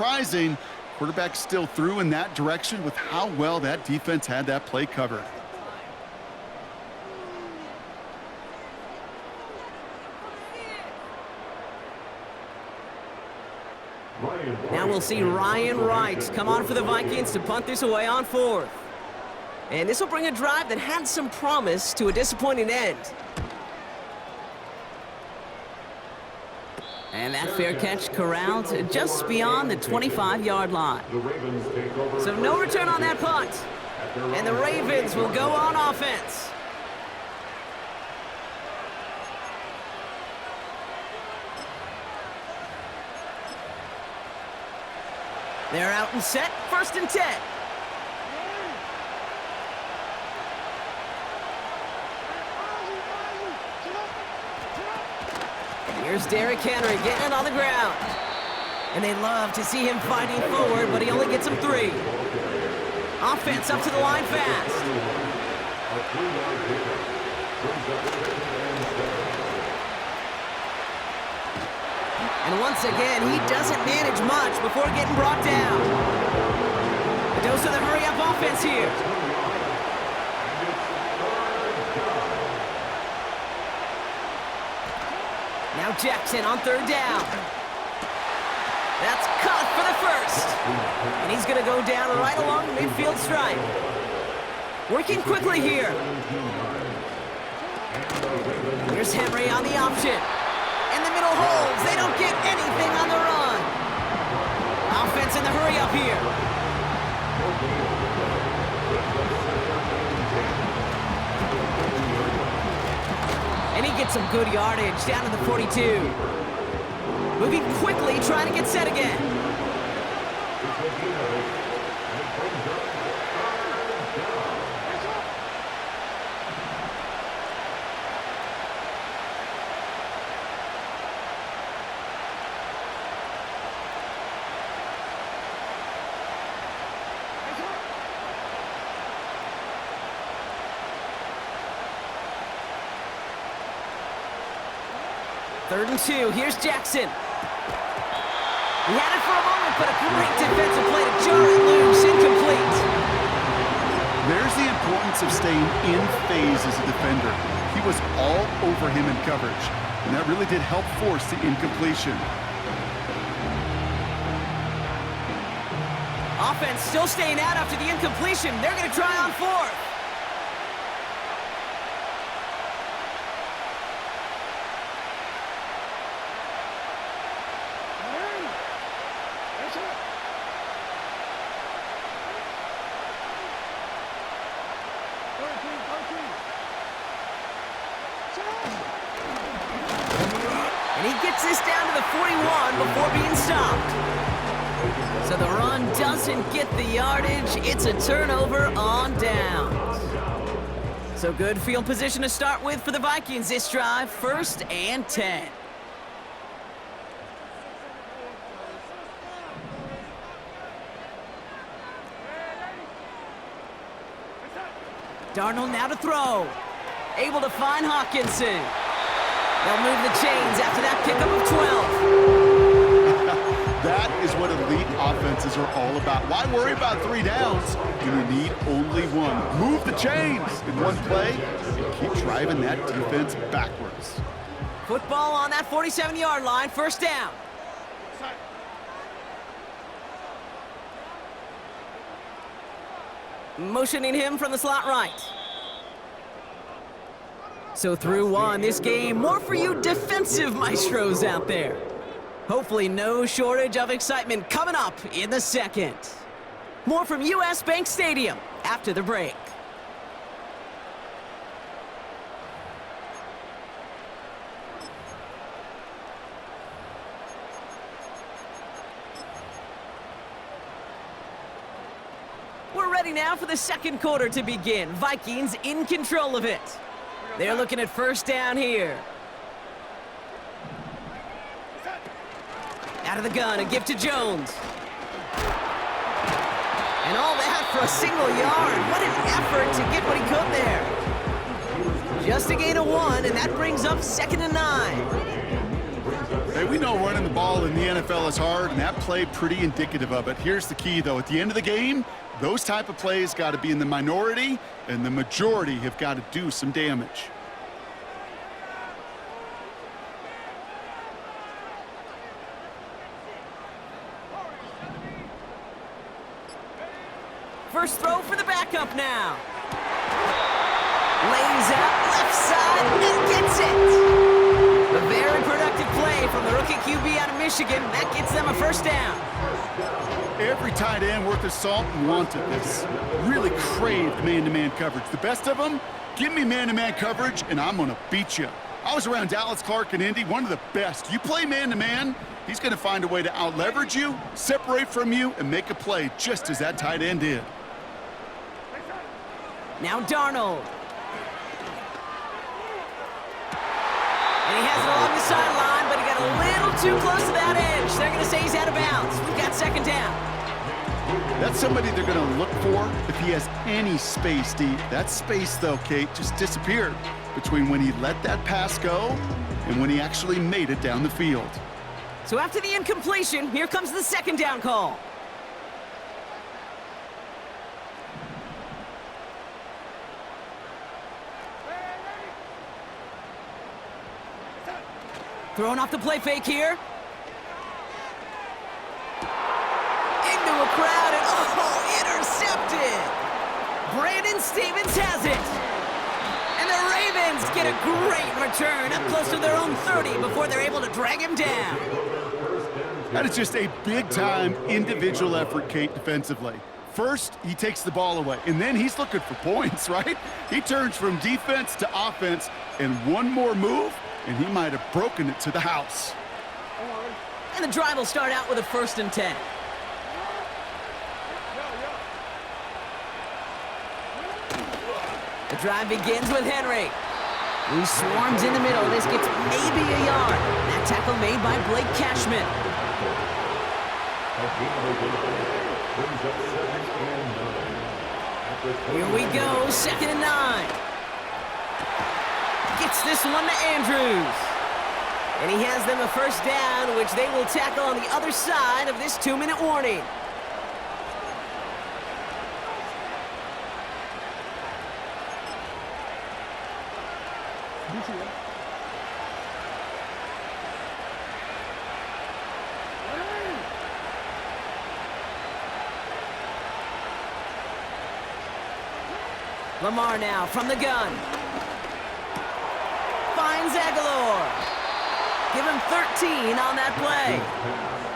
surprising. Quarterback still threw in that direction with how well that defense had that play covered. Now we'll see Ryan Wright come on for the Vikings to punt this away on 4th. And this will bring a drive that had some promise to a disappointing end. And that fair catch corralled just beyond the 25-yard line. So no return on that punt. And the Ravens will go on offense. They're out and set, 1st and 10. Here's Derrick Henry getting it on the ground. And they love to see him fighting forward, but he only gets him 3. Offense up to the line fast. And once again, he doesn't manage much before getting brought down. A dose of the hurry-up offense here. Now Jackson on 3rd down. That's caught for the 1st. And he's going to go down right along the midfield stripe. Working quickly here. Here's Henry on the option. And the middle holds. They don't get anything on the run. Offense in the hurry up here. And he gets some good yardage down to the 42. Moving quickly, trying to get set again. Third and 2, here's Jackson. He had it for a moment, but a great defensive play to jar it loose, incomplete. There's the importance of staying in phase as a defender. He was all over him in coverage, and that really did help force the incompletion. Offense still staying out after the incompletion. They're going to try on 4th. And he gets this down to the 41 before being stopped. So the run doesn't get the yardage. It's a turnover on downs. So good field position to start with for the Vikings this drive. 1st and 10. Darnold now to throw. Able to find Hawkinson. They'll move the chains after that pickup of 12. That is what elite offenses are all about. Why worry about 3 downs when you need only 1? Move the chains in one play and keep driving that defense backwards. Football on that 47-yard line, 1st down. Motioning him from the slot right. So through 1 this game, more for you defensive maestros out there. Hopefully no shortage of excitement coming up in the 2nd. More from US Bank Stadium after the break. We're ready now for the 2nd quarter to begin. Vikings in control of it. They're looking at 1st down here. Out of the gun, a give to Jones. And all that for a single yard. What an effort to get what he could there. Just a gain of 1, and that brings up 2nd and 9. Hey, we know running the ball in the NFL is hard, and that play pretty indicative of it. Here's the key, though. At the end of the game, those type of plays got to be in the minority, and the majority have got to do some damage. First throw for the backup now. Lays out left side and gets it. A very productive play from the rookie QB out of Michigan. That gets them a first down. Every tight end worth his salt wanted this. Really craved man-to-man coverage. The best of them, give me man-to-man coverage, and I'm going to beat you. I was around Dallas Clark and Indy, one of the best. You play man-to-man, he's going to find a way to out-leverage you, separate from you, and make a play just as that tight end did. Now Darnold. And he has it along the sideline, but he got a little too close to that edge. They're going to say he's out of bounds. We've got second down. That's somebody they're going to look for if he has any space deep. That space, though, Kate, just disappeared between when he let that pass go and when he actually made it down the field. So after the incompletion, here comes the second down call. Throwing off the play fake here. Into a crowd and intercepted. Brandon Stevens has it. And the Ravens get a great return up close to their own 30 before they're able to drag him down. That is just a big-time individual effort, Kate, defensively. First, he takes the ball away, and then he's looking for points, right? He turns from defense to offense, and one more move, and he might have broken it to the house. And the drive will start out with a 1st and 10. The drive begins with Henry, who swarms in the middle. This gets maybe a yard. That tackle made by Blake Cashman. Here we go, 2nd and 9. Gets this one to Andrews. And he has them a first down, which they will tackle on the other side of this 2-minute warning. Lamar now from the gun. Finds Aguilar. Give him 13 on that play.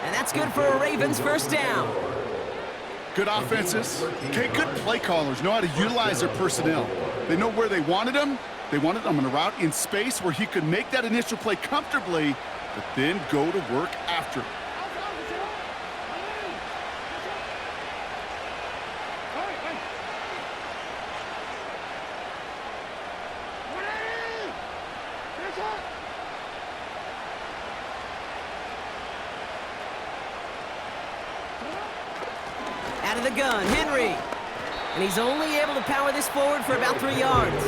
And that's good for a Ravens first down. Good offenses. Okay, good play callers know how to utilize their personnel. They know where they wanted them. They wanted them on a route in space where he could make that initial play comfortably, but then go to work after it. Out of the gun, Henry. And he's only able to power this forward for about 3 yards.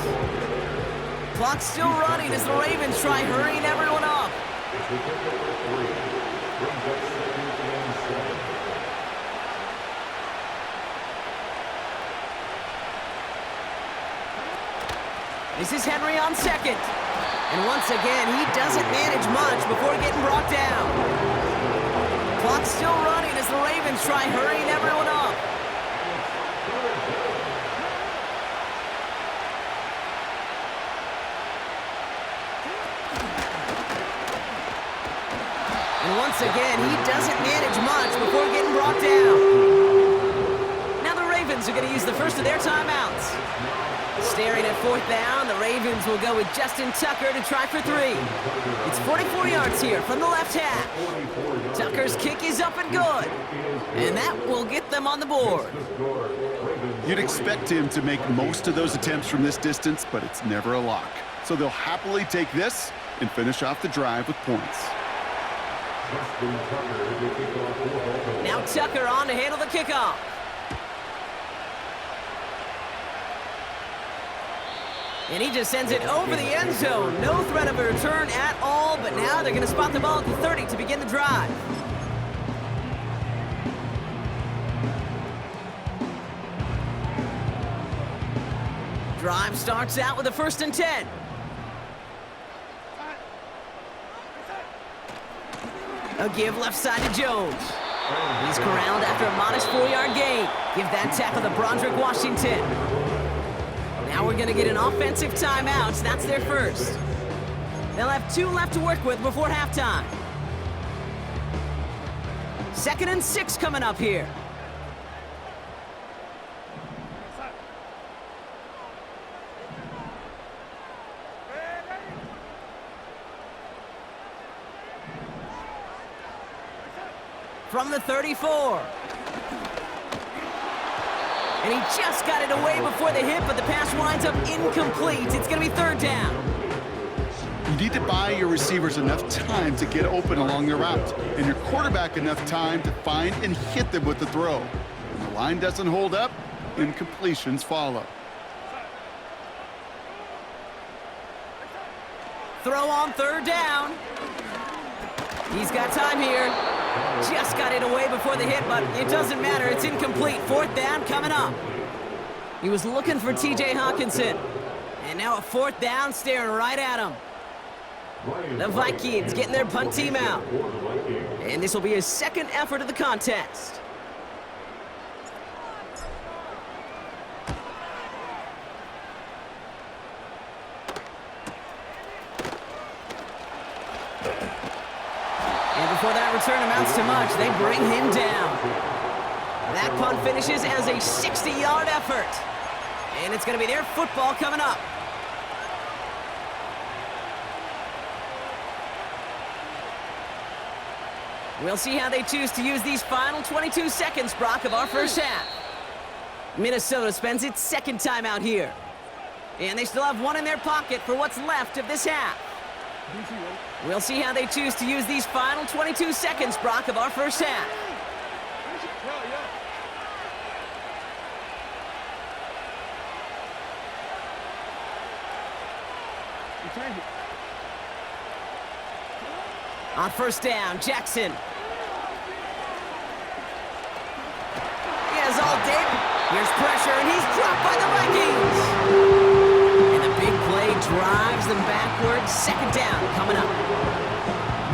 Clock's still running as the Ravens try hurrying everyone up. This is Henry on 2nd. And once again, he doesn't manage much before getting brought down. Clock's still running as the Ravens try hurrying everyone up. And once again, he doesn't manage much before getting brought down. Now the Ravens are going to use the first of their timeouts. Staring at 4th down, the Ravens will go with Justin Tucker to try for 3. It's 44 yards here from the left half. Tucker's kick is up and good. And that will get them on the board. You'd expect him to make most of those attempts from this distance, but it's never a lock. So they'll happily take this and finish off the drive with points. Now Tucker on to handle the kickoff. And he just sends it over the end zone. No threat of a return at all, but now they're going to spot the ball at the 30 to begin the drive. Drive starts out with a 1st and 10. A give left side to Jones. He's corralled after a modest 4-yard gain. Give that tackle to Broderick Washington. Now we're going to get an offensive timeout. That's their first. They'll have 2 left to work with before halftime. 2nd and 6 coming up here. From the 34. And he just got it away before the hit, but the pass winds up incomplete. It's going to be 3rd down. You need to buy your receivers enough time to get open along their route, and your quarterback enough time to find and hit them with the throw. When the line doesn't hold up, incompletions follow. Throw on 3rd down. He's got time here. Just got it away before the hit, but it doesn't matter. It's incomplete. 4th down coming up. He was looking for T.J. Hawkinson. And now a 4th down staring right at him. The Vikings getting their punt team out. And this will be his 2nd effort of the contest. And before that return amounts to much, they bring him down. That punt finishes as a 60-yard effort. And it's going to be their football coming up. We'll see how they choose to use these final 22 seconds, Brock, of our first half. Minnesota spends its 2nd timeout here. And they still have 1 in their pocket for what's left of this half. We'll see how they choose to use these final 22 seconds, Brock, of our first half. On 1st down, Jackson. He has all day. Here's pressure, and he's dropped by the Vikings. And the big play drives them backwards. 2nd down coming up.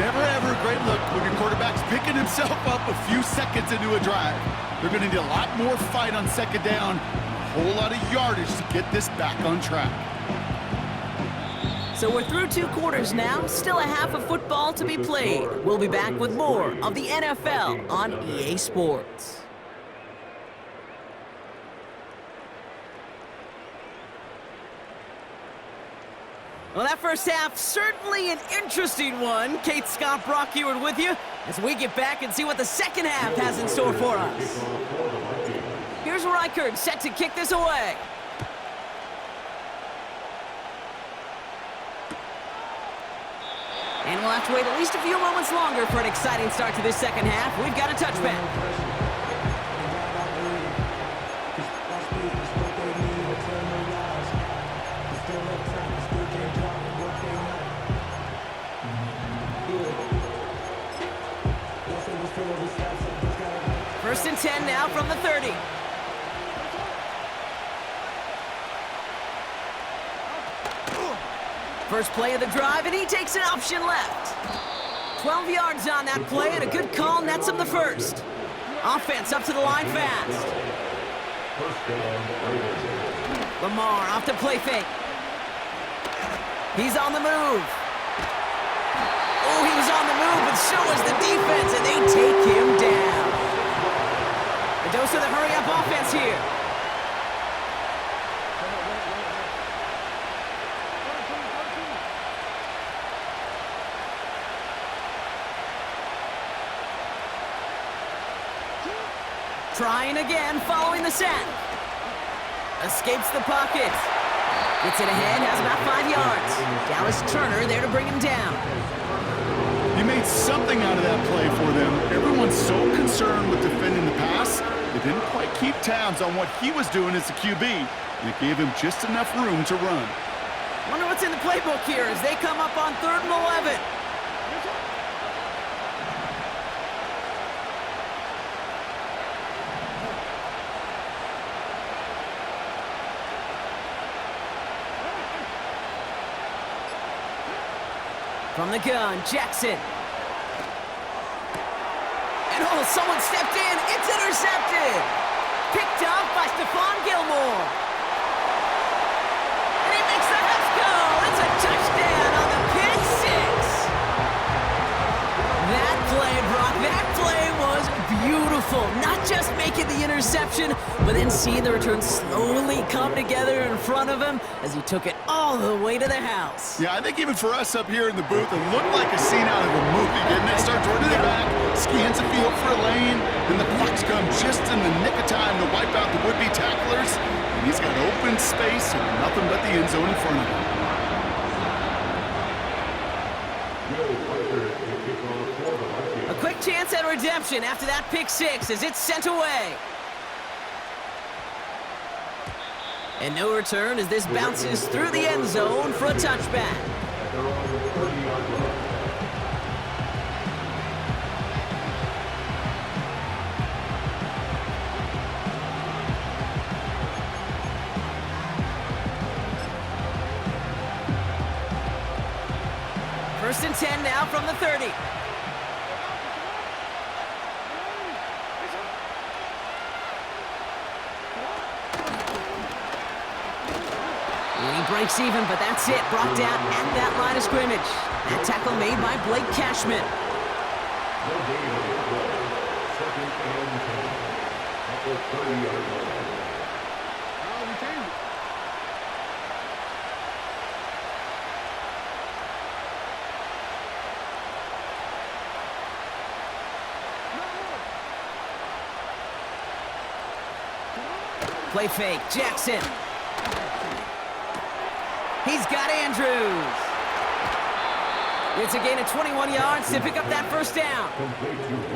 Never ever a great look when your quarterback's picking himself up a few seconds into a drive. They're going to need a lot more fight on 2nd down, a whole lot of yardage to get this back on track. So we're through 2 quarters now, still a half of football to be played. We'll be back with more of the NFL on EA Sports. Well, that first half, certainly an interesting one. Kate, Scott, Brock Ewart with you as we get back and see what the 2nd half has in store for us. Here's Reichert set to kick this away. And we'll have to wait at least a few moments longer for an exciting start to this 2nd half. We've got a touchback. First and 10 now from the 30. First play of the drive, and he takes an option left. 12 yards on that play, and a good call nets him the first. Offense up to the line fast. Lamar off to play fake. He's on the move. Oh, he was on the move, but so was the defense, and they take him down. A dose of the hurry-up offense here. Trying again, following the sack. Escapes the pocket. Gets it ahead, has about 5 yards. Dallas Turner there to bring him down. He made something out of that play for them. Everyone's so concerned with defending the pass, they didn't quite keep tabs on what he was doing as a QB, and it gave him just enough room to run. Wonder what's in the playbook here as they come up on 3rd and 11. From the gun, Jackson. And oh, someone stepped in. It's intercepted. Picked up by Stephon Gilmore. And he makes the Huffs go. It's a touchdown on the pick six. That play, Brock, that play was beautiful. Not just making the interception, but then seeing the return slowly come together in front of him as he took it all the way to the house. Yeah, I think even for us up here in the booth, it looked like a scene out of a movie, didn't it? Starts running it back, scans the field for a lane, and the blocks come just in the nick of time to wipe out the would-be tacklers. And he's got open space and nothing but the end zone in front of him. A quick chance at redemption after that pick six as it's sent away. And no return as this bounces through the end zone for a touchback. First and 10 now from the 30. And he breaks even, but that's it. Brought down at that line of scrimmage. That tackle made by Blake Cashman. Play fake, Jackson. He's got Andrews. It's a gain of 21 yards to pick up that first down.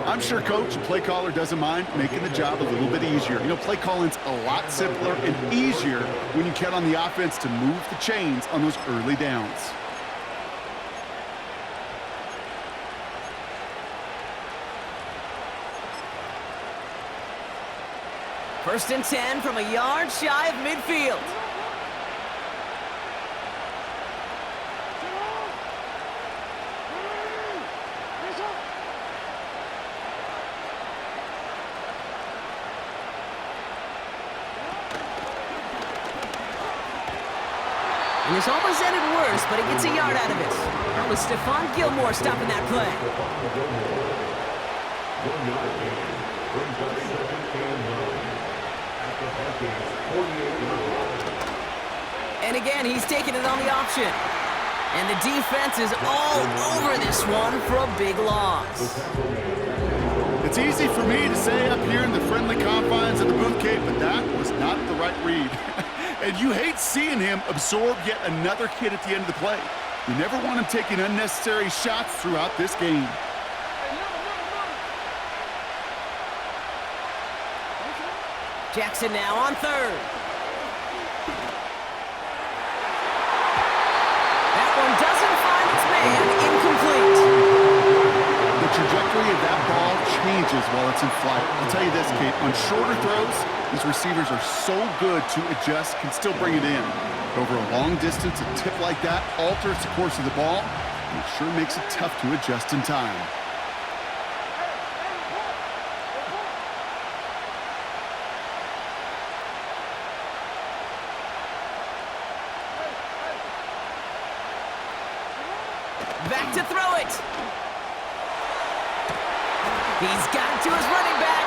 I'm sure coach and play caller doesn't mind making the job a little bit easier. You know, play calling's a lot simpler and easier when you count on the offense to move the chains on those early downs. First and 10 from a yard shy of midfield. And this almost ended worse, but he gets a yard out of it. That was Stephon Gilmore stopping that play. And again, he's taking it on the option. And the defense is all over this one for a big loss. It's easy for me to say up here in the friendly confines of the Booth Cape, but that was not the right read. And you hate seeing him absorb yet another hit at the end of the play. You never want him taking unnecessary shots throughout this game. Jackson now on third. That one doesn't find its man, incomplete. The trajectory of that ball changes while it's in flight. I'll tell you this, Kate, on shorter throws, these receivers are so good to adjust, can still bring it in. Over a long distance, a tip like that alters the course of the ball, and it sure makes it tough to adjust in time. Back to throw it. He's got it to his running back.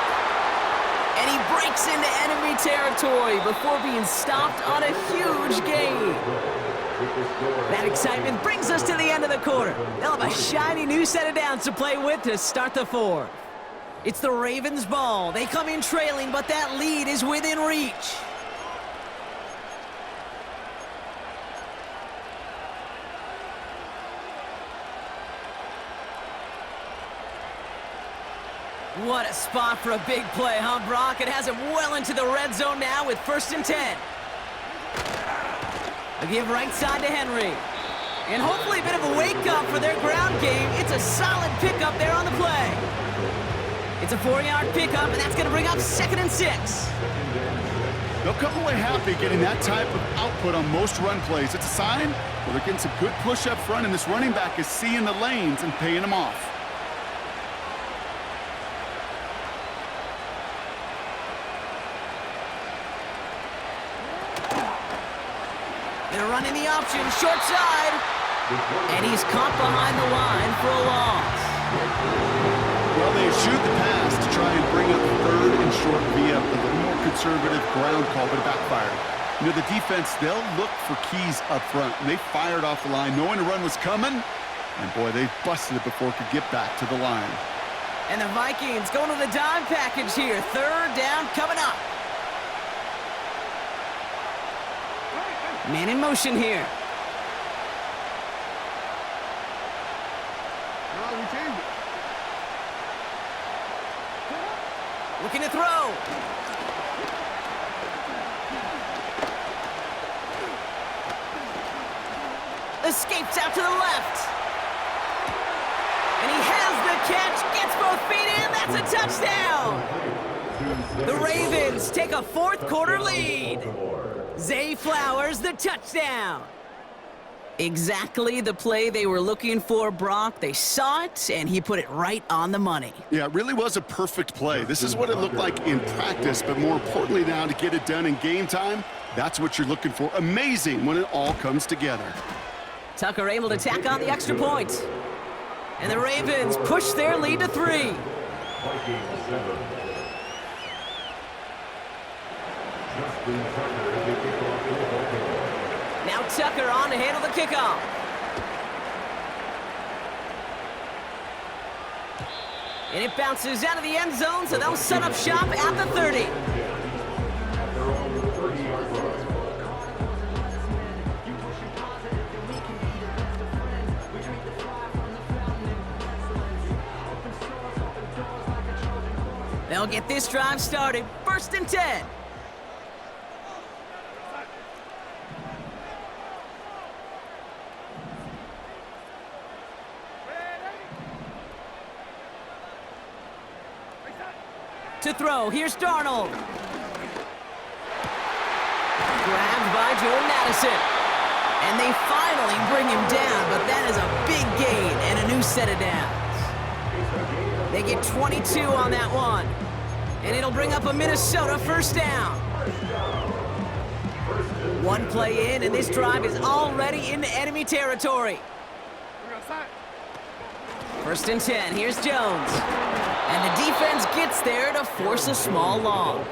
And he breaks into enemy territory before being stopped on a huge gain. That excitement brings us to the end of the quarter. They'll have a shiny new set of downs to play with to start the fourth. It's the Ravens' ball. They come in trailing, but that lead is within reach. What a spot for a big play, huh, Brock? It has him well into the red zone now with first and 10. A give right side to Henry. And hopefully a bit of a wake-up for their ground game. It's a solid pickup there on the play. It's a 4-yard pickup, and that's going to bring up 2nd and 6. They'll come away happy getting that type of output on most run plays. It's a sign where they're getting some good push up front, and this running back is seeing the lanes and paying them off. They're running the option, short side. And he's caught behind the line for a loss. Well, they shoot the pass to try and bring up 3rd and short via a little more conservative ground call, but it backfired. You know, the defense, they'll look for keys up front. And they fired off the line knowing the run was coming. And, boy, they busted it before it could get back to the line. And the Vikings going to the dime package here. 3rd down coming up. Man in motion here. Looking to throw. Escapes out to the left. And he has the catch, gets both feet in, that's a touchdown! The Ravens take a 4th quarter lead. Zay Flowers, the touchdown. Exactly the play they were looking for, Brock. They saw it, and he put it right on the money. Yeah, it really was a perfect play. This is what it looked like in practice, but more importantly now to get it done in game time, that's what you're looking for. Amazing when it all comes together. Tucker able to tack on the extra point. And the Ravens push their lead to 3. Now Tucker on to handle the kickoff. And it bounces out of the end zone, so they'll set up shop at the 30. They'll get this drive started. 1st and 10. To throw, here's Darnold. Grabbed by Jordan Addison. And they finally bring him down, but that is a big gain and a new set of downs. They get 22 on that one. And it'll bring up a Minnesota 1st down. One play in, and this drive is already into enemy territory. 1st and 10, here's Jones. And the defense gets there to force a small loss.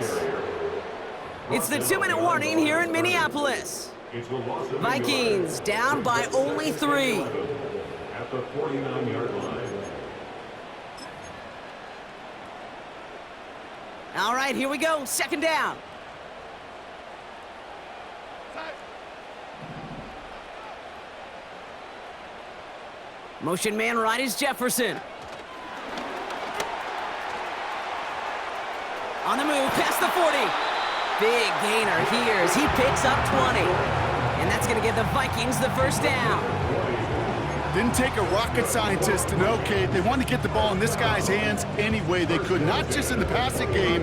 It's the 2-minute warning here in Minneapolis. Vikings down by only 3. At the 49-yard line. All right, here we go. 2nd down. Motion man right is Jefferson. On the move, past the 40. Big gainer here as he picks up 20. And that's going to give the Vikings the 1st down. Didn't take a rocket scientist to know, Kate. They wanted to get the ball in this guy's hands any way they could, not just in the passing game.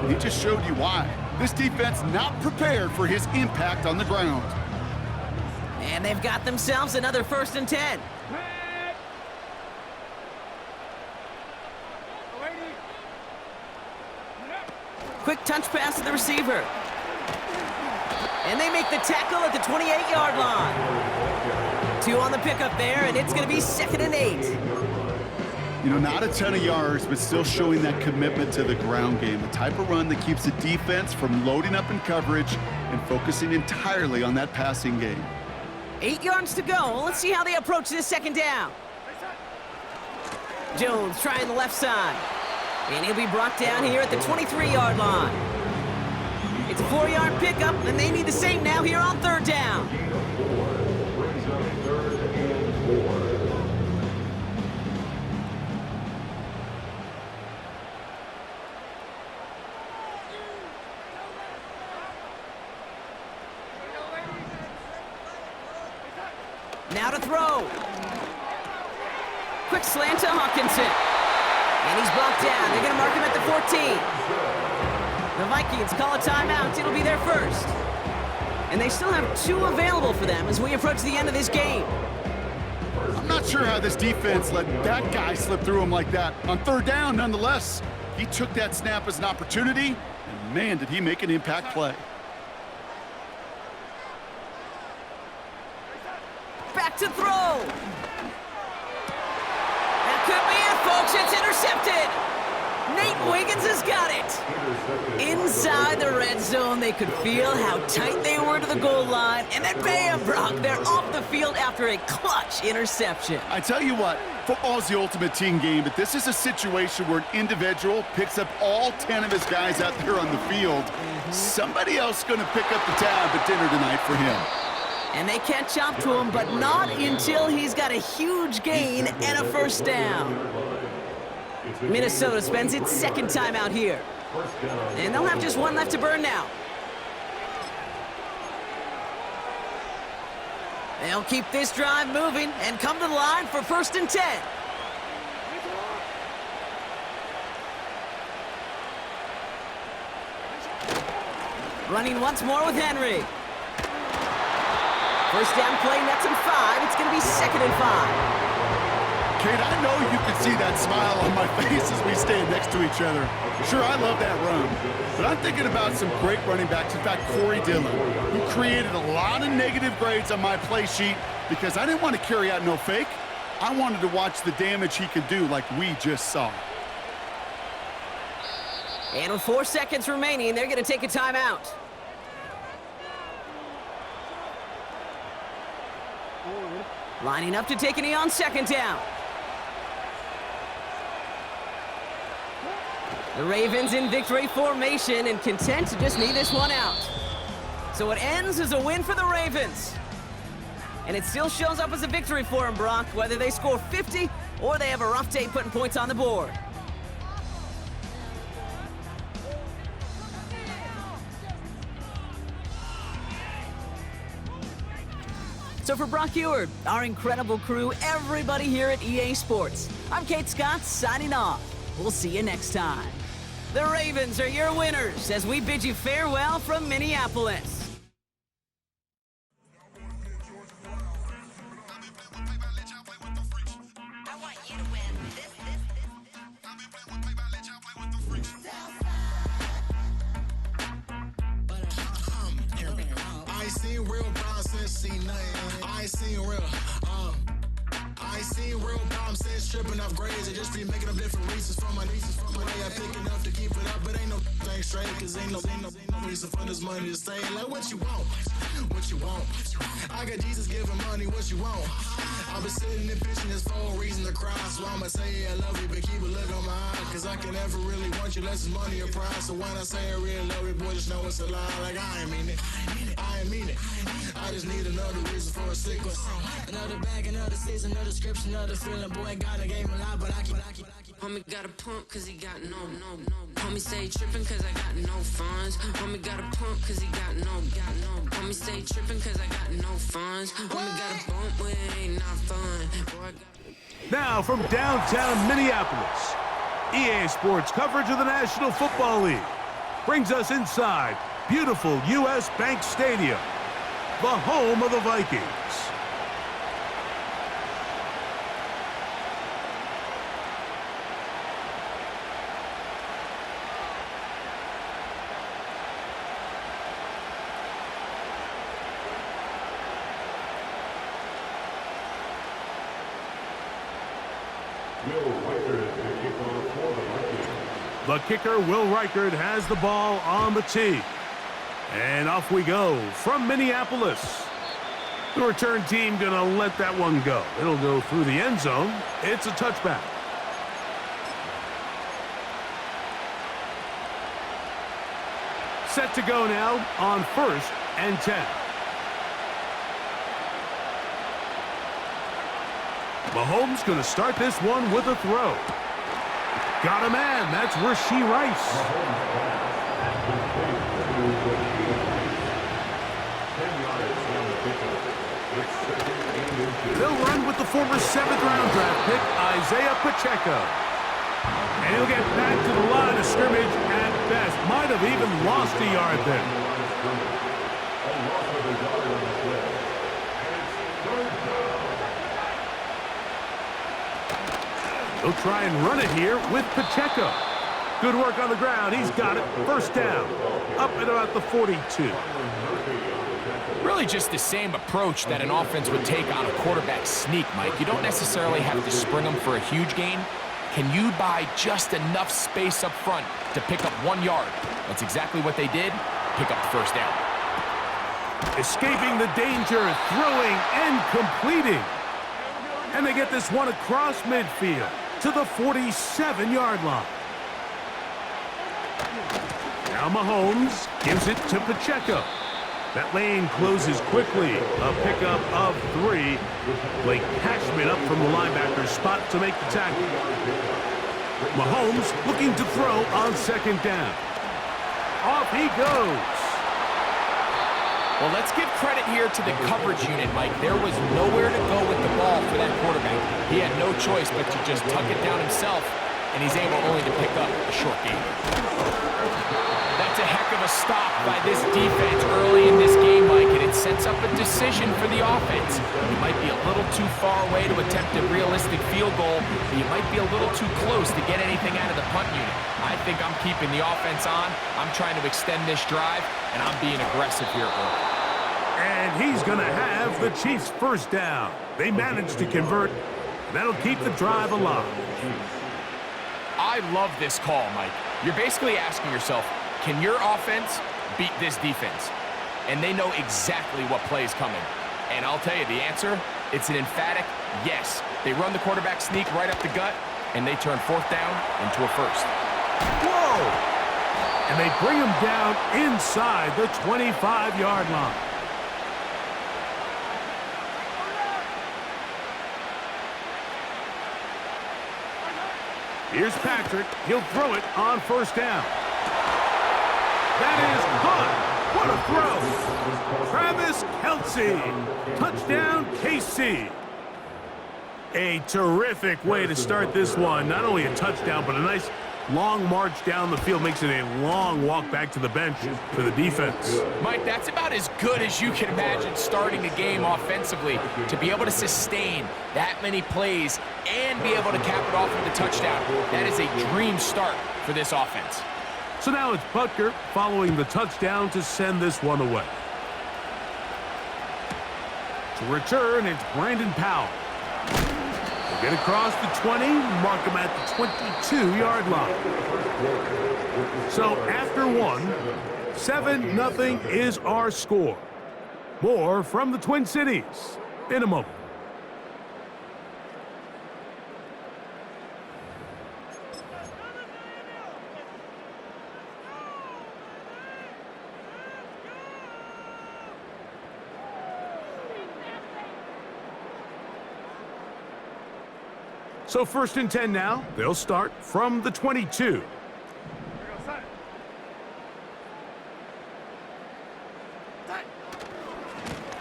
He just showed you why. This defense not prepared for his impact on the ground. And they've got themselves another 1st and 10. Quick touch pass to the receiver. And they make the tackle at the 28-yard line. 2 on the pickup there, and it's going to be 2nd and 8. You know, not a ton of yards, but still showing that commitment to the ground game. The type of run that keeps the defense from loading up in coverage and focusing entirely on that passing game. 8 yards to go. Let's see how they approach this 2nd down. Jones trying the left side. And he'll be brought down here at the 23-yard line. It's a 4-yard pickup, and they need the same now here on 3rd down. Now to throw. Quick slant to Hawkinson. And he's brought down. They're going to mark him at the 14. The Vikings call a timeout. It'll be their first. And they still have 2 available for them as we approach the end of this game. I'm not sure how this defense let that guy slip through him like that. On 3rd down, nonetheless, he took that snap as an opportunity, and man, did he make an impact play. Back to throw. That could be it, folks. It's intercepted. Nate Wiggins has got it. Inside the red zone, they could feel how tight they were to the goal line. And then bam, Brock, they're off the field after a clutch interception. I tell you what, football is the ultimate team game, but this is a situation where an individual picks up all 10 of his guys out there on the field. Somebody else is going to pick up the tab at dinner tonight for him. And they catch up to him, but not until he's got a huge gain and a first down. Minnesota spends its 2nd time out here. And they'll have just 1 left to burn now. They'll keep this drive moving and come to the line for 1st and 10. Running once more with Henry. First down play nets him 5. It's going to be 2nd and 5. Kate, I know you can see that smile on my face as we stand next to each other. Sure, I love that run, but I'm thinking about some great running backs. In fact, Corey Dillon, who created a lot of negative grades on my play sheet because I didn't want to carry out no fake. I wanted to watch the damage he could do like we just saw. And with 4 seconds remaining, they're going to take a timeout. Lining up to take a knee on 2nd down. The Ravens in victory formation and content to just knee this one out. So it ends as a win for the Ravens. And it still shows up as a victory for them, Brock, whether they score 50 or they have a rough day putting points on the board. So for Brock Ewart, our incredible crew, everybody here at EA Sports, I'm Kate Scott signing off. We'll see you next time. The Ravens are your winners as we bid you farewell from Minneapolis. I ain't seen real problems since seen nothing. I ain't seen real, I ain't seen real problems since tripping off grades. I just be making up different reasons for my nieces. From my way I pick enough to keep it up, but ain't no thing straight. Cause ain't no reason for this money to stay. Like what you want, what you want. I got Jesus giving money, what you want. I've been sitting and pitching this for a reason to cry. So I'ma say yeah, I love you, but keep a look on my eye. Cause I can never really want you unless it's money or pride. So when I say I really love you, boy, just know it's a lie. Like I ain't mean it, I ain't mean it. I just need another reason for a sequence. Another bag, another season, another description, another feeling. Boy, got a game a lot, but I keep. Homie got a pump cause he got no. Homie stay trippin' cause I got no funds. Homie got a pump cause he got no. Homie stay trippin' cause I got no funds. Homie got a bump when it ain't not fun. Boy, Now from downtown Minneapolis, EA Sports coverage of the National Football League brings us inside beautiful U.S. Bank Stadium, the home of the Vikings. The kicker, Will Reichert, has the ball on the tee. And off we go from Minneapolis. The return team going to let that one go. It'll go through the end zone. It's a touchback. Set to go now on 1st and 10. Mahomes going to start this one with a throw. Got a man. That's Rashee Rice. 10 yards on the pickup. It's 2nd and former 7th-round draft pick, Isaiah Pacheco. And he'll get back to the line of scrimmage at best. Might have even lost a yard there. He'll try and run it here with Pacheco. Good work on the ground. He's got it. First down. Up at about the 42. Really just the same approach that an offense would take on a quarterback sneak, Mike. You don't necessarily have to spring them for a huge gain. Can you buy just enough space up front to pick up 1 yard? That's exactly what they did. Pick up the first down. Escaping the danger, throwing and completing. And they get this one across midfield to the 47-yard line. Now Mahomes gives it to Pacheco. That lane closes quickly. A pickup of 3. Blake Cashman up from the linebacker spot to make the tackle. Mahomes looking to throw on second down. Off he goes. Well, let's give credit here to the coverage unit, Mike. There was nowhere to go with the ball for that quarterback. He had no choice but to just tuck it down himself, and he's able only to pick up a short gain. That's a heck of a stop by this defense early in this game, Mike, and it sets up a decision for the offense. You might be a little too far away to attempt a realistic field goal, but you might be a little too close to get anything out of the punt unit. I think I'm keeping the offense on. I'm trying to extend this drive, and I'm being aggressive here early. And he's going to have the Chiefs' first down. They managed to convert. That'll keep the drive alive. I love this call, Mike. You're basically asking yourself, can your offense beat this defense? And they know exactly what play is coming. And I'll tell you the answer, it's an emphatic yes. They run the quarterback sneak right up the gut, and they turn 4th down into a first. Whoa! And they bring him down inside the 25-yard line. Here's Patrick. He'll throw it on first down. That is caught. What a throw. Travis Kelce. Touchdown, KC. A terrific way to start this one. Not only a touchdown, but a nice long march down the field. Makes it a long walk back to the bench for the defense. Mike, that's about as good as you can imagine starting a game offensively. To be able to sustain that many plays and be able to cap it off with a touchdown. That is a dream start for this offense. So now it's Butker following the touchdown to send this one away. To return, it's Brandon Powell. He'll get across the 20, mark him at the 22-yard line. So after one, 7-0 is our score. More from the Twin Cities in a moment. So 1st and 10 now. They'll start from the 22.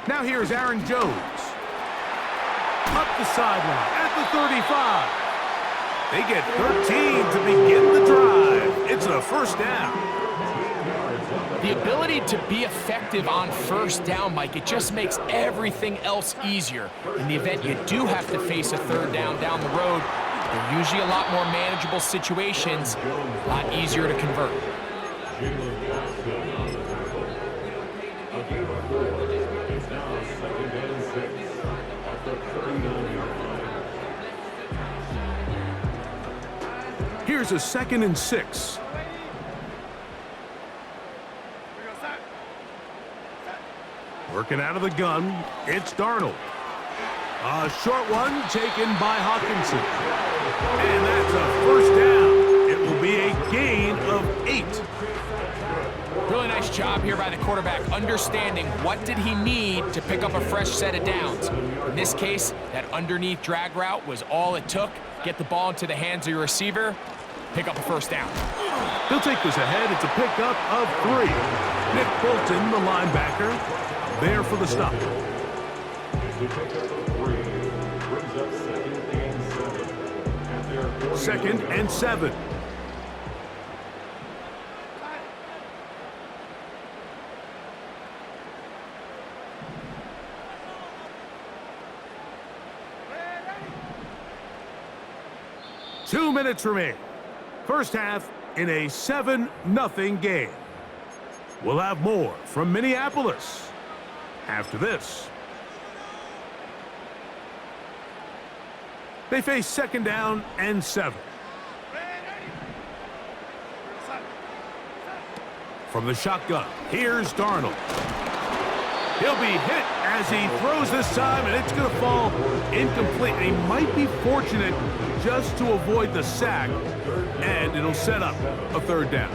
Now here's Aaron Jones. Up the sideline at the 35. They get 13 to begin the drive. It's a first down. The ability to be effective on first down, Mike, it just makes everything else easier. In the event you do have to face a 3rd down the road, they're usually a lot more manageable situations, a lot easier to convert. Here's a 2nd and 6. Working out of the gun, it's Darnold. A short one taken by Hawkinson. And that's a first down. It will be a gain of 8. Really nice job here by the quarterback, understanding what did he need to pick up a fresh set of downs. In this case, that underneath drag route was all it took. Get the ball into the hands of your receiver, pick up a first down. He'll take this ahead. It's a pickup of 3. Nick Bolton, the linebacker, there for the stop. brings up 2nd and 7. At their 40 2nd and 7. Two minutes remain. First half in a 7-0 game. We'll have more from Minneapolis after this. They face 2nd down and 7. From the shotgun, here's Darnold. He'll be hit as he throws this time, and it's going to fall incomplete. And he might be fortunate just to avoid the sack, and it'll set up a 3rd down.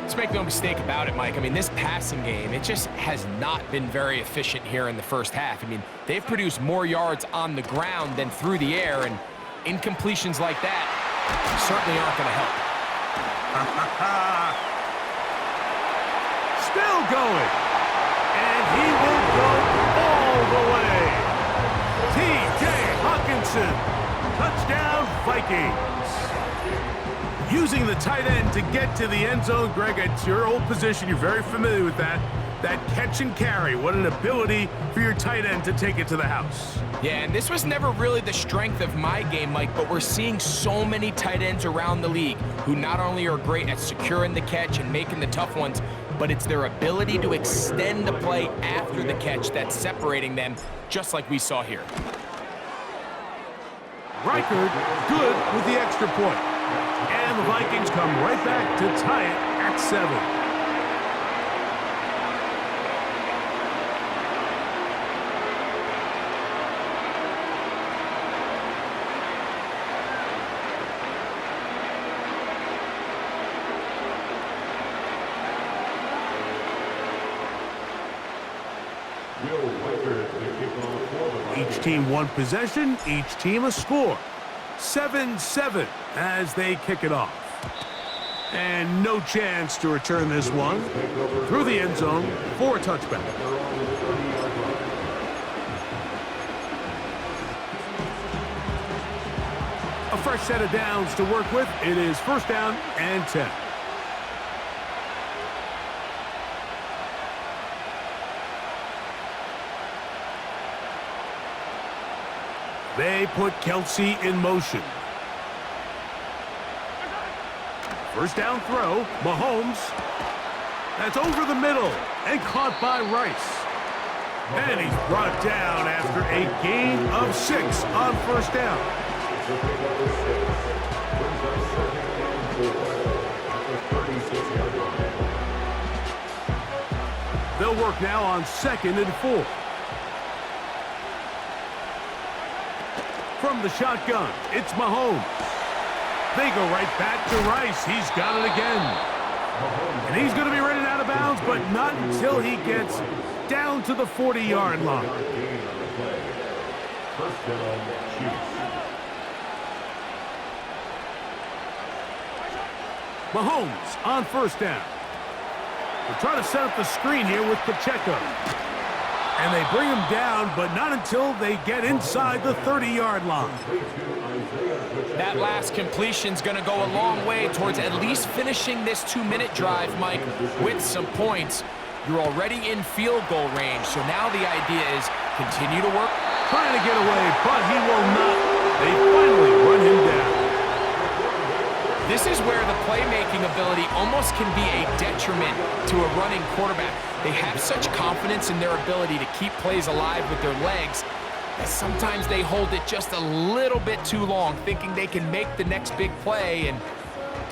Let's make no mistake about it, Mike. I mean, this passing game, it just has not been very efficient here in the first half. I mean, they've produced more yards on the ground than through the air, and incompletions like that certainly aren't going to help. Still going, and he will go all the way. T.J. Hawkinson, touchdown Vikings. Using the tight end to get to the end zone. Greg, it's your old position. You're very familiar with that. That catch and carry. What an ability for your tight end to take it to the house. Yeah, and this was never really the strength of my game, Mike, but we're seeing so many tight ends around the league who not only are great at securing the catch and making the tough ones, but it's their ability to extend the play after the catch that's separating them, just like we saw here. Reichard good with the extra point. And the Vikings come right back to tie it at 7. Each team one possession, each team a score. 7-7 as they kick it off. And no chance to return this one through the end zone for a touchback. A fresh set of downs to work with. It is 1st down and 10. They put Kelsey in motion. 1st down throw, Mahomes. That's over the middle and caught by Rice. And he's brought down after a gain of 6 on 1st down. They'll work now on 2nd and 4. From the shotgun, it's Mahomes. They go right back to Rice. He's got it again. And he's going to be running out of bounds, but not until he gets down to the 40-yard line. Mahomes on 1st down. They're trying to set up the screen here with Pacheco. And they bring him down, but not until they get inside the 30-yard line. That last completion's going to go a long way towards at least finishing this 2-minute drive, Mike, with some points. You're already in field goal range, so now the idea is continue to work. Trying to get away, but he will not. They finally run him down. This is where the playmaking ability almost can be a detriment to a running quarterback. They have such confidence in their ability to keep plays alive with their legs that sometimes they hold it just a little bit too long, thinking they can make the next big play. And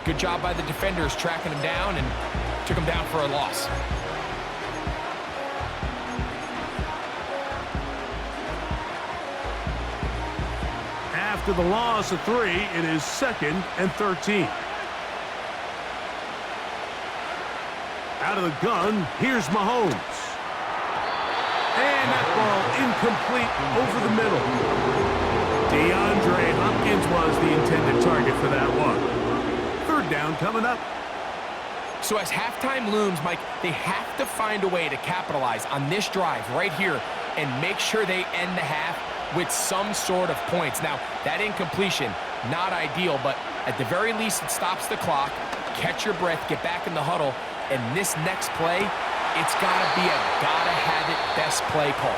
good job by the defenders tracking him down and took him down for a loss. After the loss of 3, it is 2nd and 13. Out of the gun, here's Mahomes. And that ball incomplete over the middle. DeAndre Hopkins was the intended target for that one. 3rd down coming up. So as halftime looms, Mike, they have to find a way to capitalize on this drive right here and make sure they end the half with some sort of points. Now, that incompletion, not ideal, but at the very least, it stops the clock. Catch your breath, get back in the huddle, and this next play, it's got to be a gotta-have-it best play call.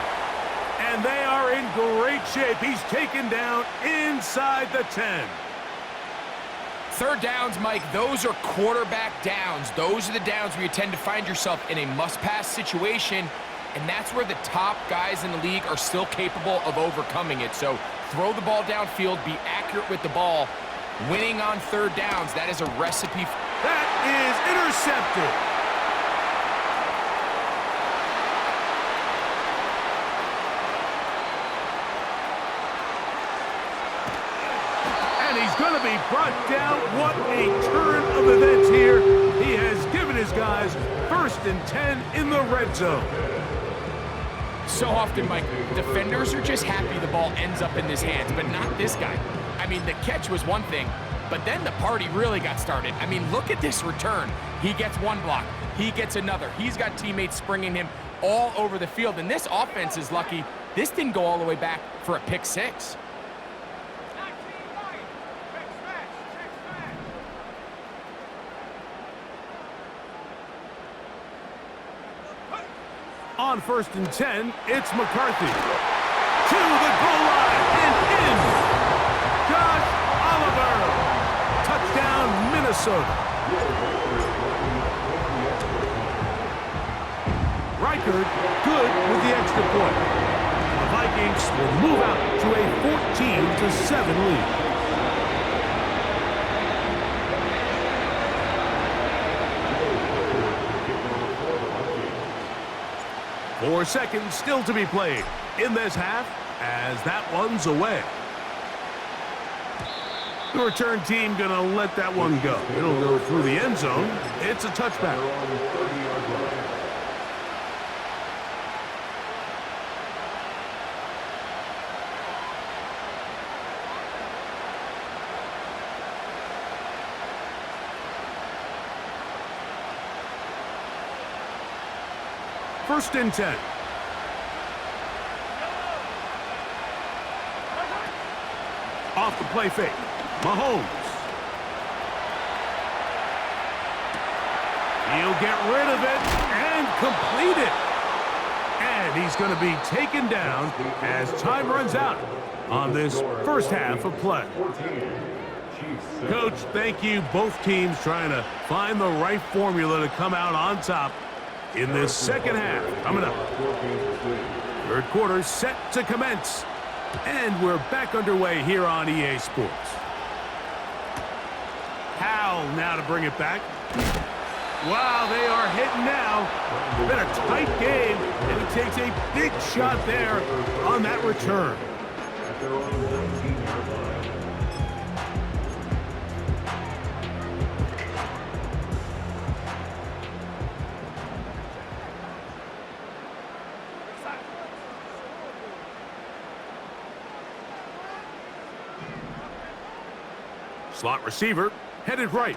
And they are in great shape. He's taken down inside the 10. Third downs, Mike, those are quarterback downs. Those are the downs where you tend to find yourself in a must-pass situation, and that's where the top guys in the league are still capable of overcoming it. So throw the ball downfield, be accurate with the ball. Winning on third downs, that is a recipe. That is intercepted. And he's going to be brought down. What a turn of events here. He has given his guys 1st and 10 in the red zone. So often, Mike, defenders are just happy the ball ends up in his hands, but not this guy. I mean, the catch was one thing, but then the party really got started. I mean, look at this return. He gets one block. He gets another. He's got teammates springing him all over the field, and this offense is lucky. This didn't go all the way back for a pick six. On 1st and 10, it's McCarthy. To the goal line and in. Josh Oliver. Touchdown, Minnesota. Reichard good with the extra point. The Vikings will move out to a 14-7 lead. 4 seconds still to be played in this half as that one's away. The return team going to let that one go. It'll go through the end zone. It's a touchback. First and 10. Off the play fake. Mahomes. He'll get rid of it and complete it. And he's going to be taken down as time runs out on this first half of play. Coach, thank you. Both teams trying to find the right formula to come out on top in this second half coming up. Third quarter set to commence. And we're back underway here on EA Sports. Howell now to bring it back. Wow, they are hitting now. Been a tight game, and he takes a big shot there on that return. Slot receiver, headed right.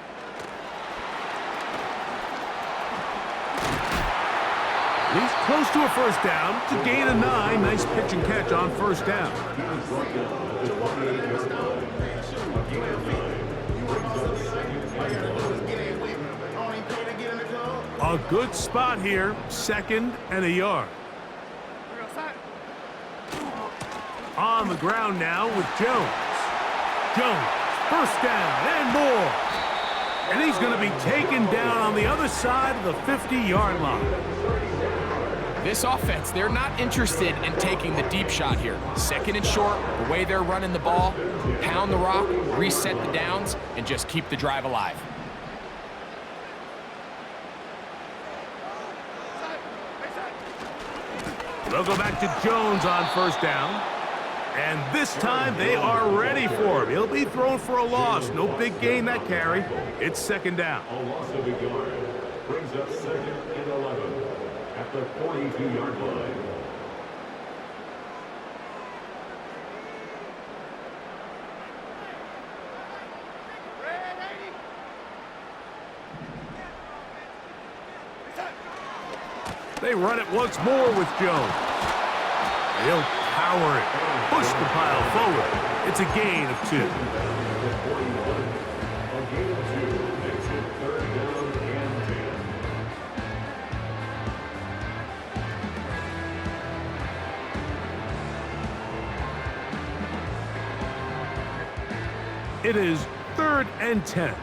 He's close to a first down to gain a 9. Nice pitch and catch on first down. A good spot here, 2nd and a yard. On the ground now with Jones. Jones. First down and more. And he's going to be taken down on the other side of the 50-yard line. This offense, they're not interested in taking the deep shot here. 2nd and short, the way they're running the ball, pound the rock, reset the downs, and just keep the drive alive. They'll go back to Jones on first down. And this time they are ready for him. He'll be thrown for a loss. No big gain that carry. It's 2nd down. A loss of a yard brings up 2nd and 11 at the 42-yard line. They run it once more with Jones. He'll power it. Push the pile forward. It's a gain of 2. A gain of 2 makes it 3rd down and 10. It is 3rd and 10.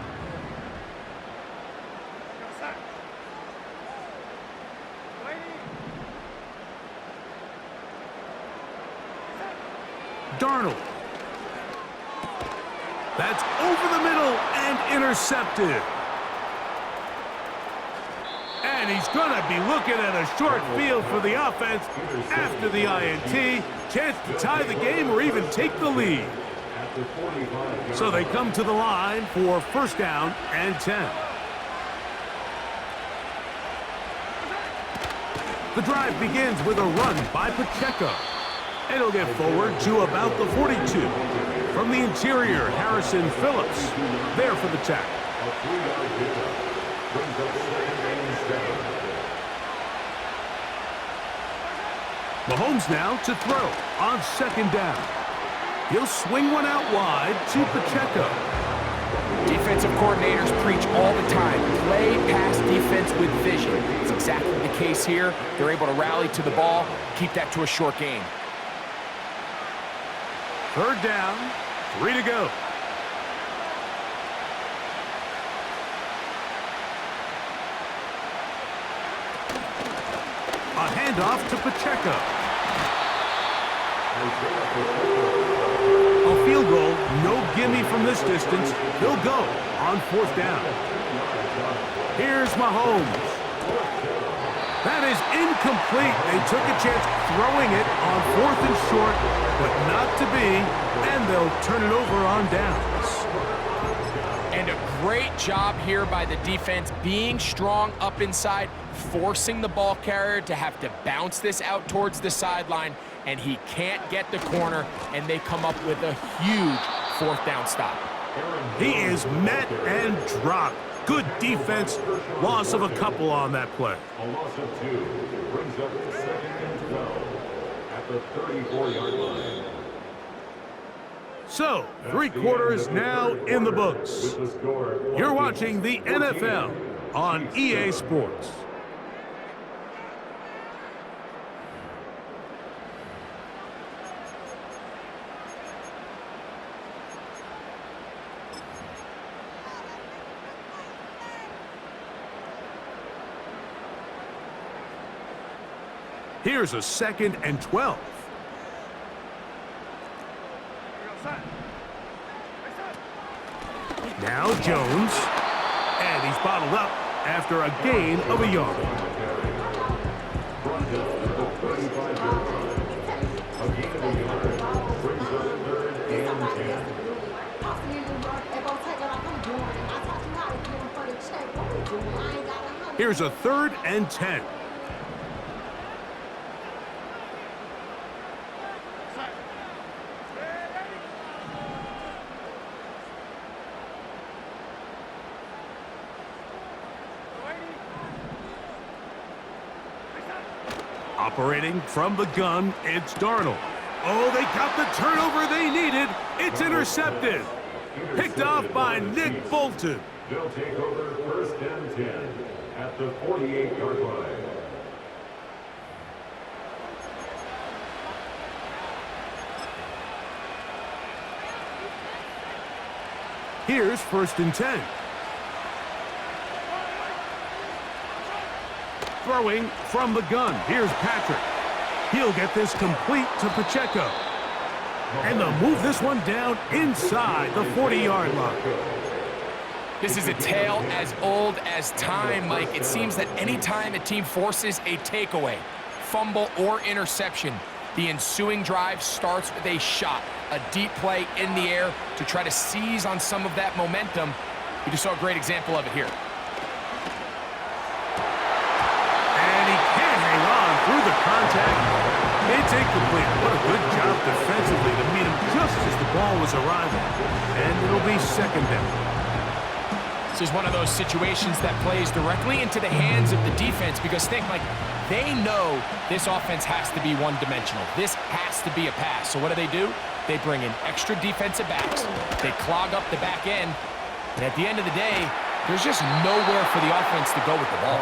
Darnold. That's over the middle and intercepted. And he's going to be looking at a short field for the offense after the INT. Chance to tie the game or even take the lead. So they come to the line for 1st down and 10. The drive begins with a run by Pacheco. It'll get forward to about the 42. From the interior, Harrison Phillips there for the tackle. A 3-yard pickup brings up 2nd and 7. Mahomes now to throw on 2nd down. He'll swing one out wide to Pacheco. Defensive coordinators preach all the time, play pass defense with vision. It's exactly the case here. They're able to rally to the ball, keep that to a short gain. 3rd down, 3 to go. A handoff to Pacheco. A field goal, no gimme from this distance. They'll go on 4th down. Here's Mahomes. That is incomplete. They took a chance throwing it on 4th and short, but not to be, and they'll turn it over on downs. And a great job here by the defense, being strong up inside, forcing the ball carrier to have to bounce this out towards the sideline, and he can't get the corner, and they come up with a huge 4th down stop. He is met and dropped. Good defense. Loss of a couple on that play. A loss of 2 brings up 2nd and 12 at the 34-yard line. So, 3 quarters now in the books. You're watching the NFL on EA Sports. Here's a 2nd and 12. Now Jones, and he's bottled up after a gain of a yard. Here's a 3rd and 10. Operating from the gun, it's Darnold. Oh, they got the turnover they needed. It's intercepted. Picked off by Nick Bolton. They'll take over 1st and 10 at the 48-yard line. Here's 1st and 10. Throwing from the gun. Here's Patrick. He'll get this complete to Pacheco. And they'll move this one down inside the 40-yard line. This is a tale as old as time, Mike. It seems that any time a team forces a takeaway, fumble, or interception, the ensuing drive starts with a shot, a deep play in the air to try to seize on some of that momentum. We just saw a great example of it here. Through the contact, it's incomplete. What a good job defensively to meet him just as the ball was arriving. And it'll be 2nd down. This is one of those situations that plays directly into the hands of the defense because think, like, they know this offense has to be one-dimensional. This has to be a pass. So what do? They bring in extra defensive backs. They clog up the back end. And at the end of the day, there's just nowhere for the offense to go with the ball.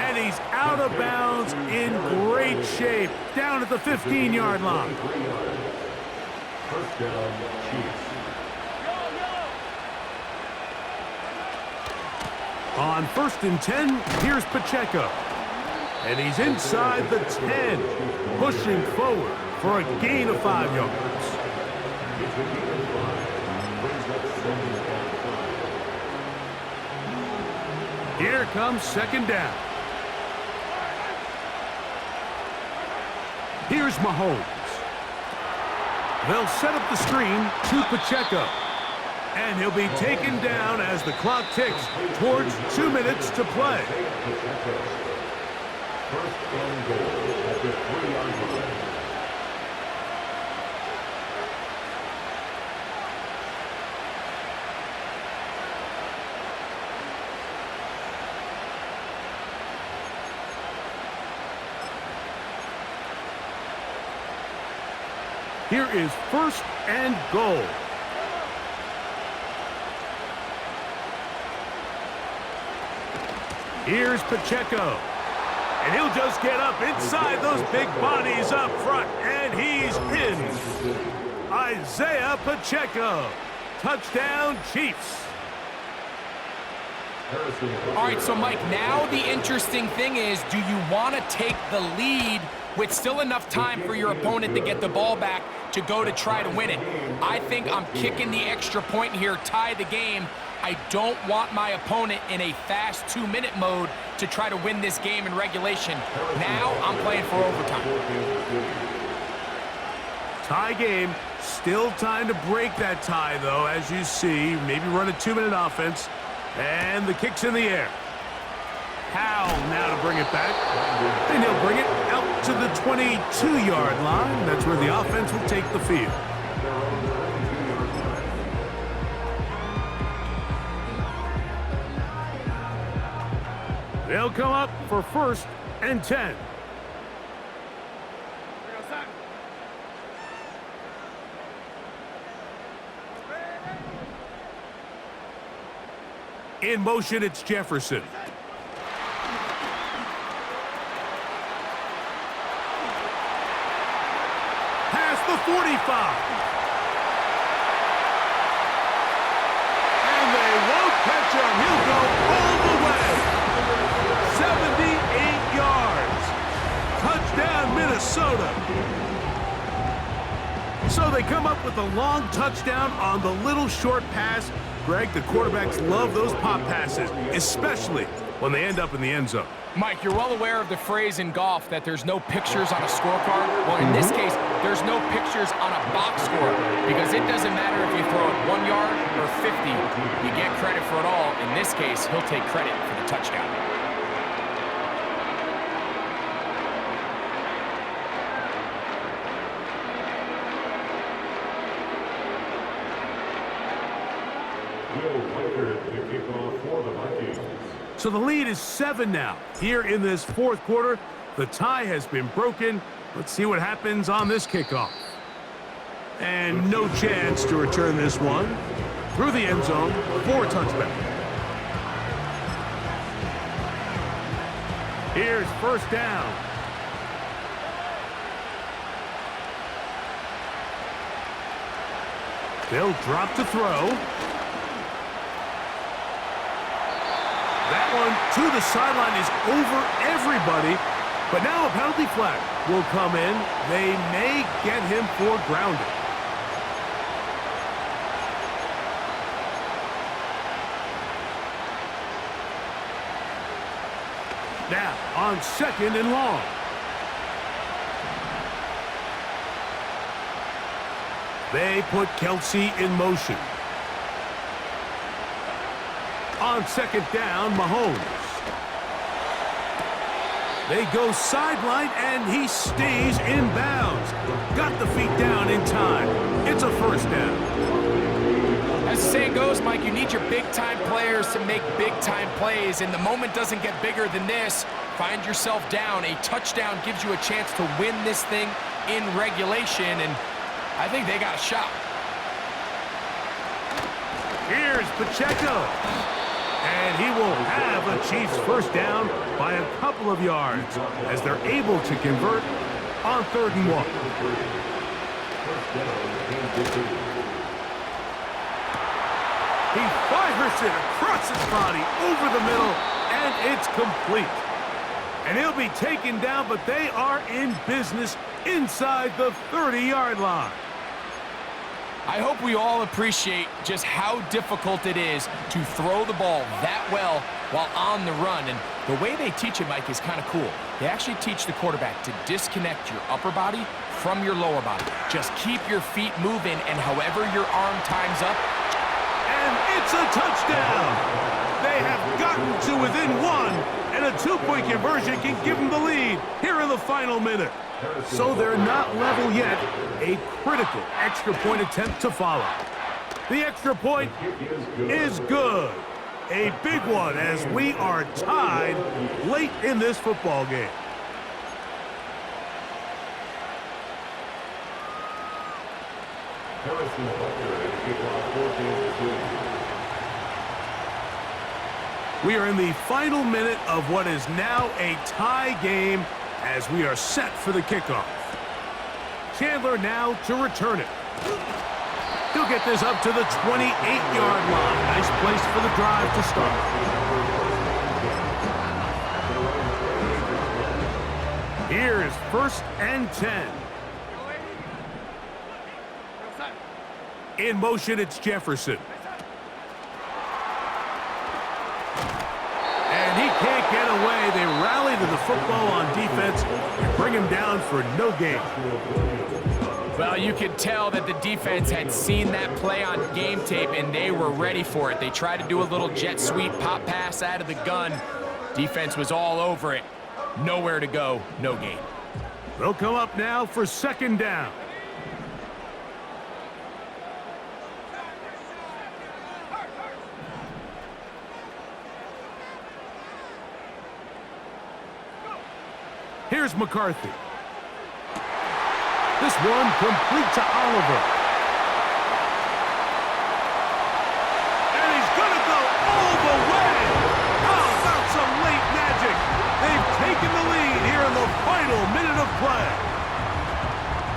And he's out of bounds in great shape, down at the 15-yard line. First down, Chiefs. On 1st and 10, here's Pacheco. And he's inside the 10, pushing forward for a gain of 5 yards. It's a gain of 5. Brings up 7 and 5. Here comes 2nd down. Here's Mahomes. They'll set up the screen to Pacheco. And he'll be taken down as the clock ticks towards 2 minutes to play. First and goal at the 3-yard line. Here is 1st and goal. Here's Pacheco. And he'll just get up inside those big bodies up front. And he's in. Isaiah Pacheco. Touchdown, Chiefs. All right, so Mike, now the interesting thing is, do you want to take the lead with still enough time for your opponent to get the ball back to go to try to win it? I think I'm kicking the extra point here, tie the game. I don't want my opponent in a fast 2-minute mode to try to win this game in regulation. Now I'm playing for overtime. Tie game. Still time to break that tie, though, as you see. Maybe run a 2-minute offense. And the kick's in the air. Howell now to bring it back. And he'll bring it out to the 22-yard line. That's where the offense will take the field. They'll come up for 1st and 10. In motion, it's Jefferson. Past the 45. And they won't catch him. He'll go all the way. 78 yards. Touchdown, Minnesota. So they come up with a long touchdown on the little short pass. Greg, the quarterbacks love those pop passes, especially when they end up in the end zone. Mike, you're well aware of the phrase in golf that there's no pictures on a scorecard. Well, in this case, there's no pictures on a box score because it doesn't matter if you throw it 1 yard or 50. You get credit for it all. In this case, he'll take credit for the touchdown. So the lead is 7 now. Here in this 4th quarter, the tie has been broken. Let's see what happens on this kickoff. And no chance to return this one. Through the end zone for a touchback. Here's 1st down. They'll drop to throw. That one to the sideline is over everybody. But now a penalty flag will come in. They may get him for grounding. Now on 2nd and long. They put Kelsey in motion. On 2nd down, Mahomes. They go sideline, and he stays in bounds. Got the feet down in time. It's a 1st down. As the saying goes, Mike, you need your big-time players to make big-time plays, and the moment doesn't get bigger than this. Find yourself down. A touchdown gives you a chance to win this thing in regulation, and I think they got a shot. Here's Pacheco. And he will have a Chiefs first down by a couple of yards as they're able to convert on 3rd and 1. He fires it across his body over the middle, and it's complete. And he'll be taken down, but they are in business inside the 30-yard line. I hope we all appreciate just how difficult it is to throw the ball that well while on the run. And the way they teach it, Mike, is kind of cool. They actually teach the quarterback to disconnect your upper body from your lower body. Just keep your feet moving, and however your arm times up. And it's a touchdown! They have gotten to within 1, and a 2-point conversion can give them the lead here in the final minute. So they're not level yet. A critical extra point attempt to follow. The extra point is good. A big one as we are tied late in this football game. We are in the final minute of what is now a tie game as we are set for the kickoff. Chandler now to return it. He'll get this up to the 28-yard line. Nice place for the drive to start. Here's 1st and 10. In motion, it's Jefferson. And he can't get away. They rally to the football on defense and bring him down for no gain. Well, you could tell that the defense had seen that play on game tape, and they were ready for it. They tried to do a little jet sweep pop pass out of the gun. Defense was all over it. Nowhere to go, no gain. They'll come up now for 2nd down. Here's McCarthy. This one complete to Oliver. And he's going to go all the way. How about some late magic? They've taken the lead here in the final minute of play.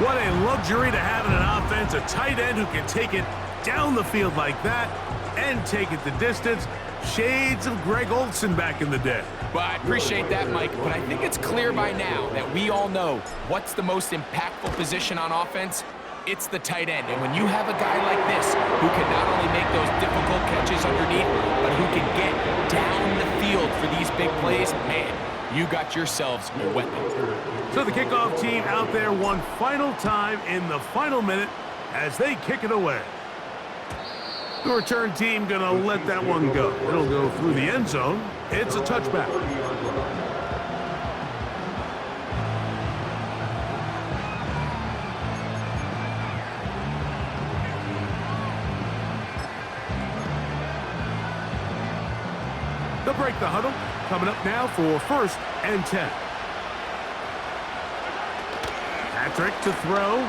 What a luxury to have in an offense, a tight end who can take it down the field like that and take it the distance. Shades of Greg Olsen back in the day. Well, I appreciate that, Mike, but I think it's clear by now that we all know what's the most impactful position on offense. It's the tight end. And when you have a guy like this who can not only make those difficult catches underneath, but who can get down the field for these big plays, man, you got yourselves a weapon. So the kickoff team out there one final time in the final minute as they kick it away. The return team going to let that one go. It'll go through the end zone. It's a touchback. They'll break the huddle. Coming up now for 1st and 10. Patrick to throw.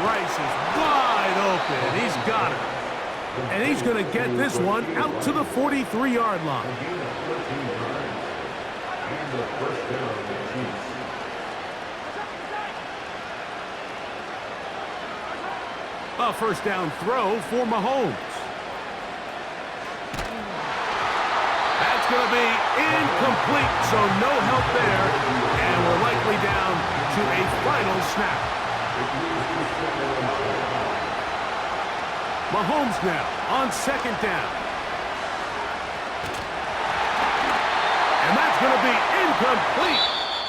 Rice is wide open. He's got it. And he's going to get this one out to the 43-yard line. A 1st down throw for Mahomes. That's going to be incomplete, so no help there. And we're likely down to a final snap. Mahomes now on 2nd down. And that's going to be incomplete.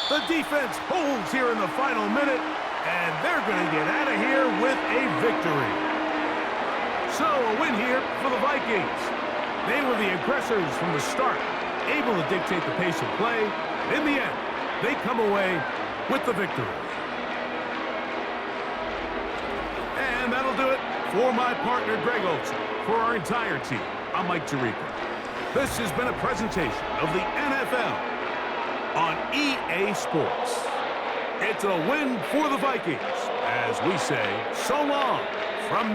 The defense holds here in the final minute, and they're going to get out of here with a victory. So a win here for the Vikings. They were the aggressors from the start, able to dictate the pace of play. In the end, they come away with the victory. And that'll do it for my partner, Greg Olson. For our entire team, I'm Mike Tirico. This has been a presentation of the NFL on EA Sports. It's a win for the Vikings, as we say so long from